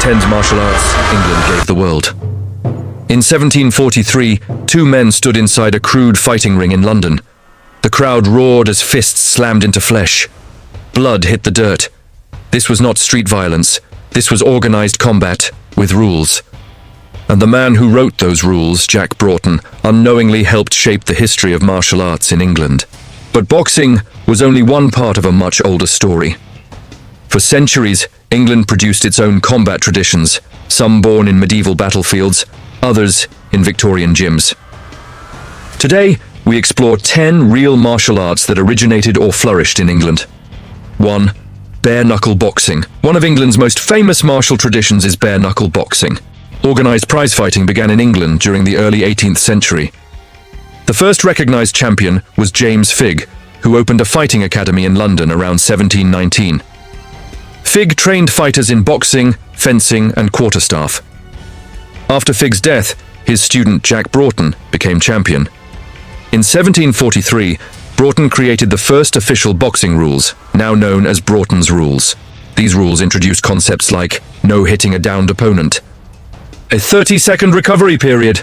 10 martial arts England gave the world. In 1743, two men stood inside a crude fighting ring in London. The crowd roared as fists slammed into flesh. Blood hit the dirt. This was not street violence. This was organized combat with rules. And the man who wrote those rules, Jack Broughton, unknowingly helped shape the history of martial arts in England. But boxing was only one part of a much older story. For centuries, England produced its own combat traditions, some born in medieval battlefields, others in Victorian gyms. Today, we explore 10 real martial arts that originated or flourished in England. 1. Bare-knuckle boxing. One of England's most famous martial traditions is bare-knuckle boxing. Organized prize fighting began in England during the early 18th century. The first recognized champion was James Figg, who opened a fighting academy in London around 1719. Figg trained fighters in boxing, fencing, and quarterstaff. After Figg's death, his student Jack Broughton became champion. In 1743, Broughton created the first official boxing rules, now known as Broughton's Rules. These rules introduced concepts like no hitting a downed opponent, a 30-second recovery period.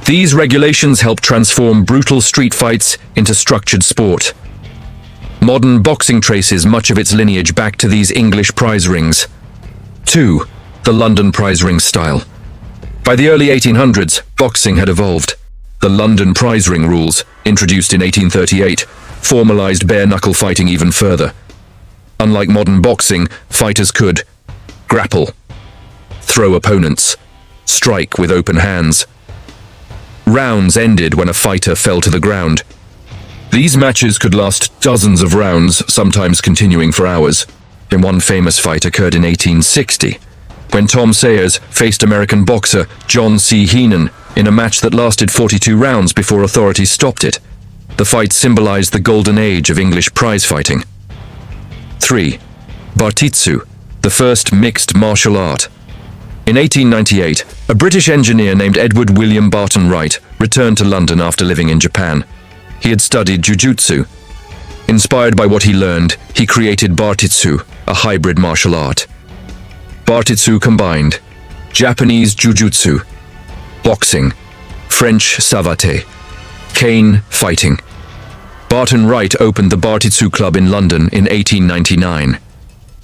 These regulations helped transform brutal street fights into structured sport. Modern boxing traces much of its lineage back to these English prize rings. 2. The London prize ring style. By the early 1800s, boxing had evolved. The London prize ring rules, introduced in 1838, formalized bare-knuckle fighting even further. Unlike modern boxing, fighters could grapple, throw opponents, strike with open hands. Rounds ended when a fighter fell to the ground. These matches could last dozens of rounds, sometimes continuing for hours. And one famous fight occurred in 1860, when Tom Sayers faced American boxer John C. Heenan in a match that lasted 42 rounds before authorities stopped it. The fight symbolized the golden age of English prize fighting. 3. Bartitsu, the first mixed martial art. In 1898, a British engineer named Edward William Barton Wright returned to London after living in Japan. He had studied jujutsu. Inspired by what he learned, he created Bartitsu, a hybrid martial art. Bartitsu combined Japanese jujutsu, boxing, French savate, cane fighting. Barton Wright opened the Bartitsu Club in London in 1899.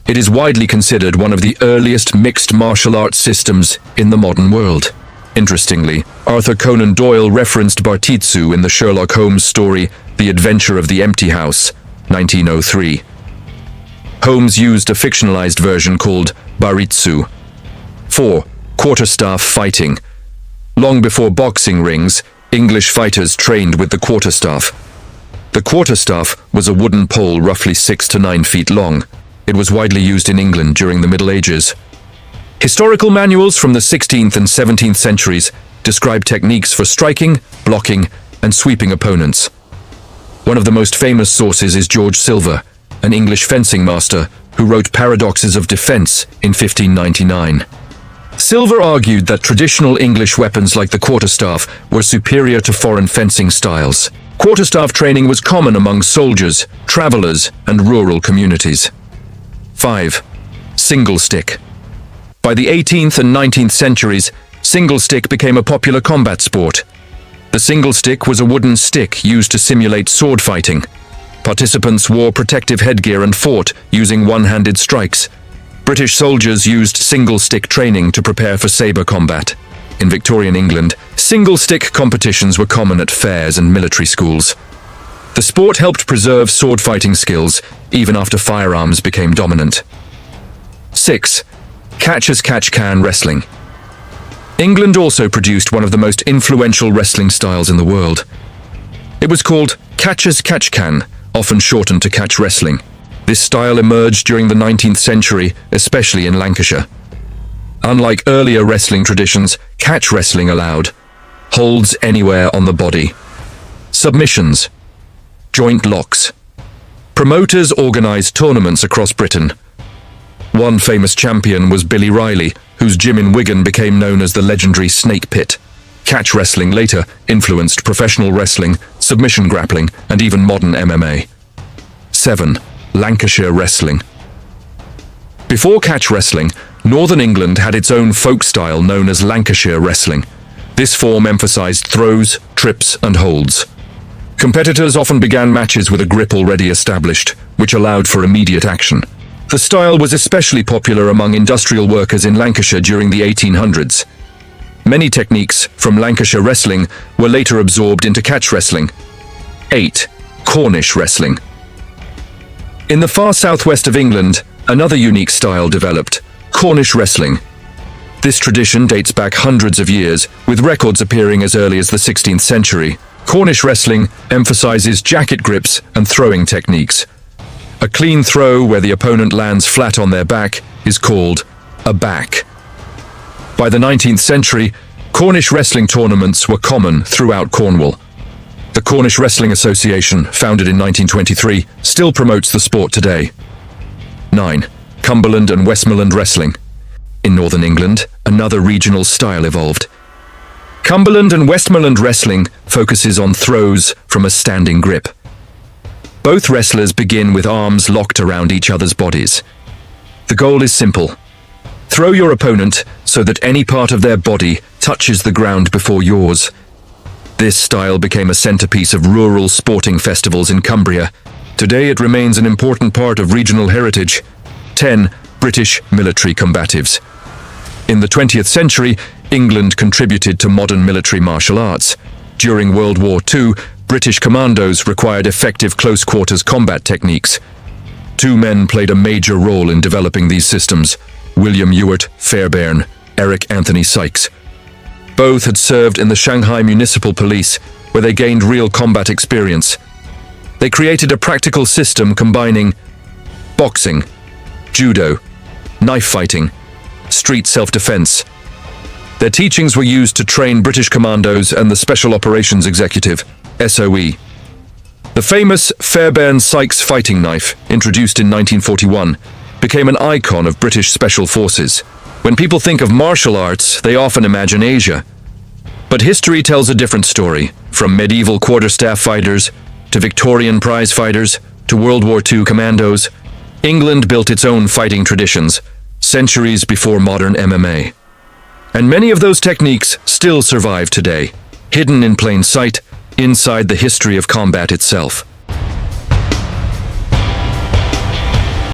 It is widely considered one of the earliest mixed martial arts systems in the modern world. Interestingly, Arthur Conan Doyle referenced Bartitsu in the Sherlock Holmes story The Adventure of the Empty House, 1903. Holmes used a fictionalized version called Bartitsu. 4. Quarterstaff fighting. Long before boxing rings, English fighters trained with the quarterstaff. The quarterstaff was a wooden pole roughly 6 to 9 feet long. It was widely used in England during the Middle Ages. Historical manuals from the 16th and 17th centuries describe techniques for striking, blocking, and sweeping opponents. One of the most famous sources is George Silver, an English fencing master who wrote Paradoxes of Defense in 1599. Silver argued that traditional English weapons like the quarterstaff were superior to foreign fencing styles. Quarterstaff training was common among soldiers, travelers, and rural communities. 5. Singlestick. By the 18th and 19th centuries, singlestick became a popular combat sport. The singlestick was a wooden stick used to simulate sword fighting. Participants wore protective headgear and fought using one-handed strikes. British soldiers used singlestick training to prepare for saber combat. In Victorian England, singlestick competitions were common at fairs and military schools. The sport helped preserve sword fighting skills even after firearms became dominant. 6. Catch-as-catch-can wrestling. England also produced one of the most influential wrestling styles in the world. It was called catch-as-catch-can, often shortened to catch wrestling. This style emerged during the 19th century, especially in Lancashire. Unlike earlier wrestling traditions, catch wrestling allowed holds anywhere on the body, submissions, joint locks. Promoters organized tournaments across Britain. One famous champion was Billy Riley, whose gym in Wigan became known as the legendary Snake Pit. Catch wrestling later influenced professional wrestling, submission grappling, and even modern MMA. 7. Lancashire wrestling. Before catch wrestling, Northern England had its own folk style known as Lancashire wrestling. This form emphasized throws, trips, and holds. Competitors often began matches with a grip already established, which allowed for immediate action. The style was especially popular among industrial workers in Lancashire during the 1800s. Many techniques from Lancashire wrestling were later absorbed into catch wrestling. 8. Cornish wrestling. In the far southwest of England, another unique style developed: Cornish wrestling. This tradition dates back hundreds of years, with records appearing as early as the 16th century. Cornish wrestling emphasizes jacket grips and throwing techniques. A clean throw where the opponent lands flat on their back is called a back. By the 19th century, Cornish wrestling tournaments were common throughout Cornwall. The Cornish Wrestling Association, founded in 1923, still promotes the sport today. 9. Cumberland and Westmoreland wrestling. In Northern England, another regional style evolved. Cumberland and Westmoreland wrestling focuses on throws from a standing grip. Both wrestlers begin with arms locked around each other's bodies. The goal is simple: throw your opponent so that any part of their body touches the ground before yours. This style became a centerpiece of rural sporting festivals in Cumbria. Today it remains an important part of regional heritage. 10. British military combatives. In the 20th century, England contributed to modern military martial arts. During World War II, British commandos required effective close-quarters combat techniques. Two men played a major role in developing these systems: William Ewart Fairbairn, Eric Anthony Sykes. Both had served in the Shanghai Municipal Police, where they gained real combat experience. They created a practical system combining boxing, judo, knife fighting, street self-defense. Their teachings were used to train British commandos and the Special Operations Executive, SOE. The famous Fairbairn and Sykes fighting knife, introduced in 1941, became an icon of British Special Forces. When people think of martial arts, they often imagine Asia. But history tells a different story, from medieval quarterstaff fighters to Victorian prize fighters to World War II commandos. England built its own fighting traditions, centuries before modern MMA. And many of those techniques still survive today, hidden in plain sight, inside the history of combat itself.